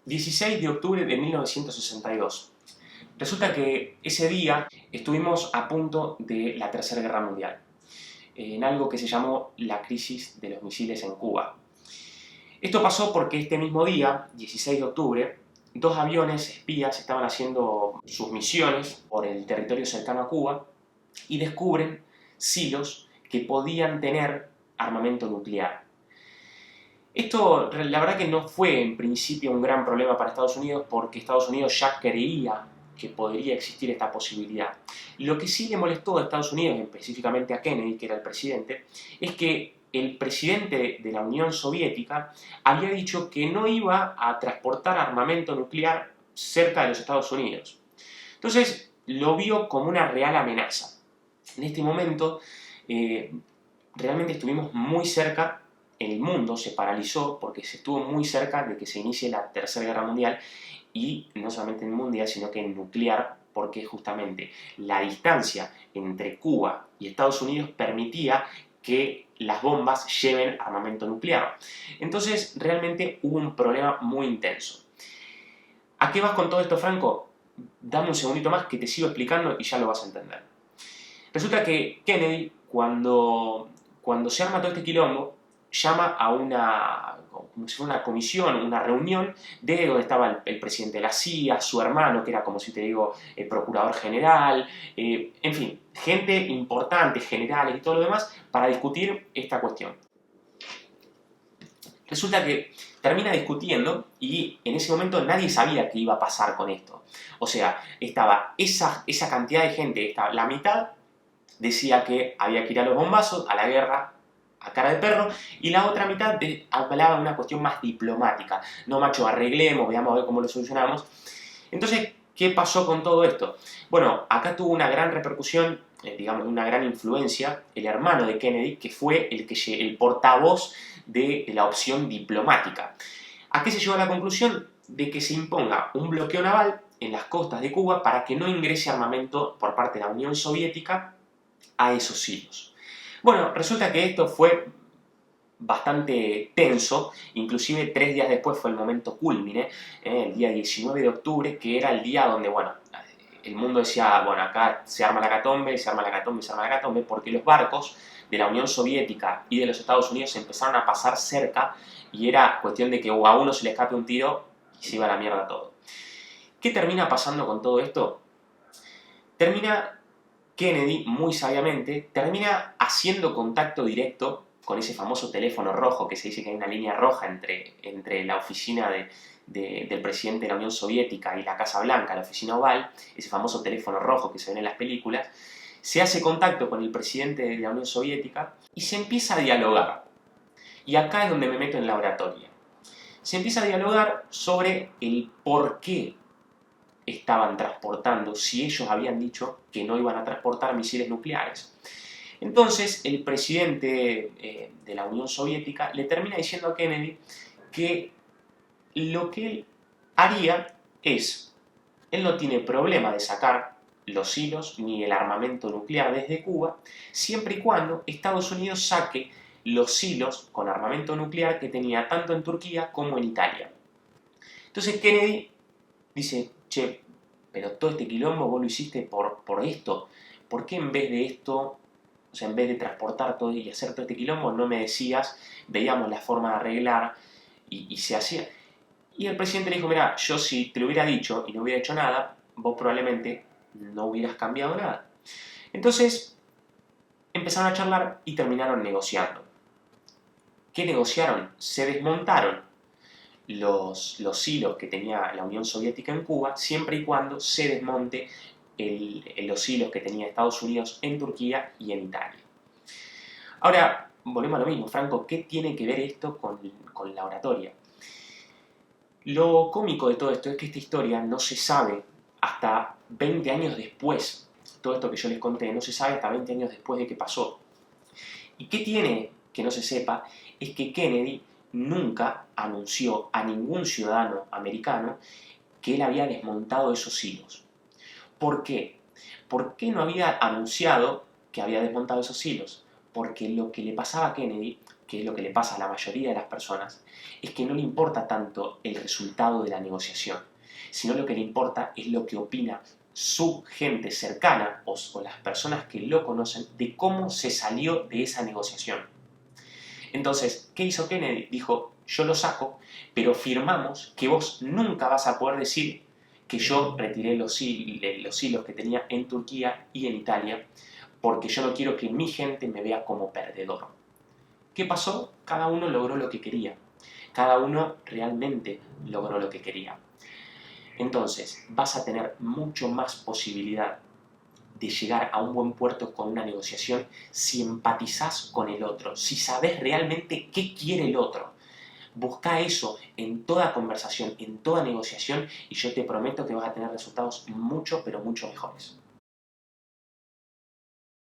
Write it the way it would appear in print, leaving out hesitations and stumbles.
16 de octubre de 1962. Resulta que ese día estuvimos a punto de la Tercera Guerra Mundial, en algo que se llamó la crisis de los misiles en Cuba. Esto pasó porque este mismo día, 16 de octubre, dos aviones espías estaban haciendo sus misiones por el territorio cercano a Cuba y descubren silos que podían tener armamento nuclear. Esto, la verdad que no fue en principio un gran problema para Estados Unidos porque Estados Unidos ya creía que podría existir esta posibilidad. Lo que sí le molestó a Estados Unidos, específicamente a Kennedy, que era el presidente, es que el presidente de la Unión Soviética había dicho que no iba a transportar armamento nuclear cerca de los Estados Unidos. Entonces lo vio como una real amenaza. En este momento realmente estuvimos muy cerca. El mundo se paralizó porque se estuvo muy cerca de que se inicie la Tercera Guerra Mundial, y no solamente en mundial, sino que en nuclear, porque justamente la distancia entre Cuba y Estados Unidos permitía que las bombas lleven armamento nuclear. Entonces realmente hubo un problema muy intenso. ¿A qué vas con todo esto, Franco? Dame un segundito más que te sigo explicando y ya lo vas a entender. Resulta que Kennedy, cuando se arma todo este quilombo, llama a como si fuera una comisión, una reunión de donde estaba el presidente de la CIA, su hermano, que era, como si te digo, el procurador general, en fin, gente importante, generales y todo lo demás, para discutir esta cuestión. Resulta que termina discutiendo y en ese momento nadie sabía qué iba a pasar con esto. O sea, estaba esa cantidad de gente, la mitad decía que había que ir a los bombazos, a la guerra, a cara de perro, y la otra mitad hablaba de una cuestión más diplomática. No, macho, arreglemos, veamos a ver cómo lo solucionamos. Entonces, ¿qué pasó con todo esto? Bueno, acá tuvo una gran repercusión, digamos, una gran influencia, el hermano de Kennedy, que fue el portavoz de la opción diplomática. ¿A qué se llegó a la conclusión? De que se imponga un bloqueo naval en las costas de Cuba para que no ingrese armamento por parte de la Unión Soviética a esos silos. Bueno, resulta que esto fue bastante tenso, inclusive 3 días después fue el momento cúlmine, el día 19 de octubre, que era el día donde, bueno, el mundo decía, bueno, acá se arma la hecatombe, se arma la hecatombe, se arma la hecatombe, porque los barcos de la Unión Soviética y de los Estados Unidos empezaron a pasar cerca y era cuestión de que a uno se le escape un tiro y se iba a la mierda todo. ¿Qué termina pasando con todo esto? Kennedy, muy sabiamente, termina haciendo contacto directo con ese famoso teléfono rojo, que se dice que hay una línea roja entre la oficina del presidente de la Unión Soviética y la Casa Blanca, la oficina oval, ese famoso teléfono rojo que se ve en las películas. Se hace contacto con el presidente de la Unión Soviética y se empieza a dialogar. Y acá es donde me meto en la oratoria. Se empieza a dialogar sobre el por qué estaban transportando, si ellos habían dicho que no iban a transportar misiles nucleares. Entonces, el presidente de la Unión Soviética le termina diciendo a Kennedy que lo que él haría es, él no tiene problema de sacar los hilos ni el armamento nuclear desde Cuba, siempre y cuando Estados Unidos saque los hilos con armamento nuclear que tenía tanto en Turquía como en Italia. Entonces Kennedy dice, che, pero todo este quilombo vos lo hiciste por esto. ¿Por qué en vez de esto, o sea, en vez de transportar todo y hacer todo este quilombo, no me decías, veíamos la forma de arreglar y se hacía? Y el presidente le dijo, mira, yo si te lo hubiera dicho y no hubiera hecho nada, vos probablemente no hubieras cambiado nada. Entonces, empezaron a charlar y terminaron negociando. ¿Qué negociaron? Se desmontaron los hilos que tenía la Unión Soviética en Cuba, siempre y cuando se desmonte los hilos que tenía Estados Unidos en Turquía y en Italia. Ahora, volvemos a lo mismo, Franco, ¿qué tiene que ver esto con la oratoria? Lo cómico de todo esto es que esta historia no se sabe hasta 20 años después. Todo esto que yo les conté no se sabe hasta 20 años después de que pasó. ¿Y qué tiene que no se sepa? Es que Kennedy nunca anunció a ningún ciudadano americano que él había desmontado esos hilos. ¿Por qué? ¿Por qué no había anunciado que había desmontado esos hilos? Porque lo que le pasaba a Kennedy que es lo que le pasa a la mayoría de las personas, es que no le importa tanto el resultado de la negociación, sino lo que le importa es lo que opina su gente cercana o las personas que lo conocen de cómo se salió de esa negociación. Entonces, ¿qué hizo Kennedy? Dijo, yo lo saco, pero firmamos que vos nunca vas a poder decir que yo retiré los hilos que tenía en Turquía y en Italia, porque yo no quiero que mi gente me vea como perdedor. ¿Qué pasó? Cada uno logró lo que quería. Cada uno realmente logró lo que quería. Entonces, vas a tener mucho más posibilidad de llegar a un buen puerto con una negociación si empatizás con el otro, si sabes realmente qué quiere el otro. Busca eso en toda conversación, en toda negociación, y yo te prometo que vas a tener resultados mucho, pero mucho mejores.